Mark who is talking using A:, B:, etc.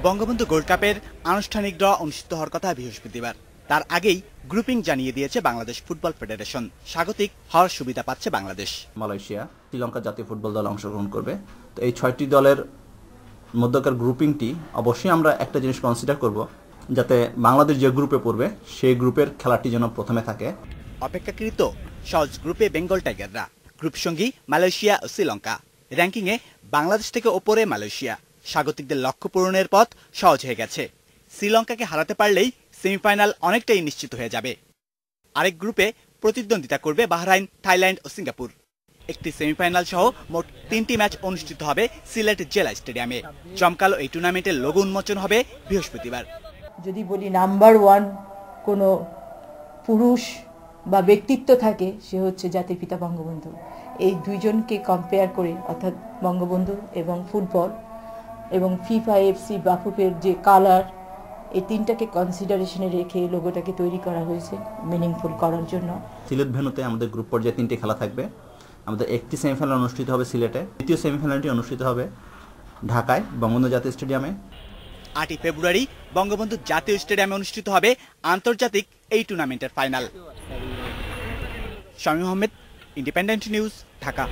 A: Bangabandhu gold কাপের আনুষ্ঠানিক draw অনুষ্ঠিত হওয়ার কথা বৃহস্পতিবার। তার আগেই গ্রুপিং জানিয়ে দিয়েছে বাংলাদেশ ফুটবল ফেডারেশন। স্বাগতিক হওয়ার সুবিধা পাচ্ছে বাংলাদেশ।
B: মালয়েশিয়া, শ্রীলঙ্কা জাতীয় ফুটবল দল অংশগ্রহণ করবে। তো এই 6টি দলের মধ্যকার গ্রুপিংটি অবশ্যই আমরা একটা জিনিস কনসিডার করব, যাতে বাংলাদেশ যে গ্রুপে পড়বে সেই গ্রুপের খেলাটি যেন প্রথমে থাকে।
A: অপেক্ষাকৃত সহজ গ্রুপে বেঙ্গল টাইগাররা, গ্রুপ সঙ্গী মালয়েশিয়া ও শ্রীলঙ্কা। র্যাঙ্কিংয়ে বাংলাদেশ থেকে ওপরে মালয়েশিয়া। স্বাগতিকদের লক্ষ্য পূরণের পথ সহজ হয়ে গেছে। শ্রীলঙ্কাকে হারাতে পারলেই সেমিফাইনাল অনেকটাই নিশ্চিত হয়ে যাবে। আরেক গ্রুপে প্রতিদ্বন্দ্বিতা করবে বাহরাইন, থাইল্যান্ড ও সিঙ্গাপুর। একটি সেমিফাইনাল সহ মোট 3টি ম্যাচ অনুষ্ঠিত হবে সিলেট জেলা স্টেডিয়ামে। জমকালো এই টুর্নামেন্টের লোগো উন্মোচন হবে বৃহস্পতিবার।
C: যদি বলি নাম্বার 1 কোনো পুরুষ বা ব্যক্তিত্ব থাকে, সে হচ্ছে জাতির পিতা বঙ্গবন্ধু। এই দুইজনকে কম্পেয়ার করে, অর্থাৎ বঙ্গবন্ধু এবং ফুটবল এবং ফিফা, এফসি, বাফুফের যে কালার, এই তিনটাকে কনসিডারেশনে রেখে লোগোটাকে তৈরি করা হয়েছে মিনিংফুল করার জন্য।
B: সিলেট ভেন্যুতে আমাদের গ্রুপ পর্যায়ে 3টি খেলা থাকবে। আমাদের একটি সেমিফাইনাল অনুষ্ঠিত হবে সিলেটে, দ্বিতীয় সেমিফাইনালটি অনুষ্ঠিত হবে ঢাকায় বঙ্গবন্ধু জাতীয় স্টেডিয়ামে।
A: 8 ফেব্রুয়ারি বঙ্গবন্ধু জাতীয় স্টেডিয়ামে অনুষ্ঠিত হবে আন্তর্জাতিক এই টুর্নামেন্টের final. Shamim Ahmed, independent news, Dhaka.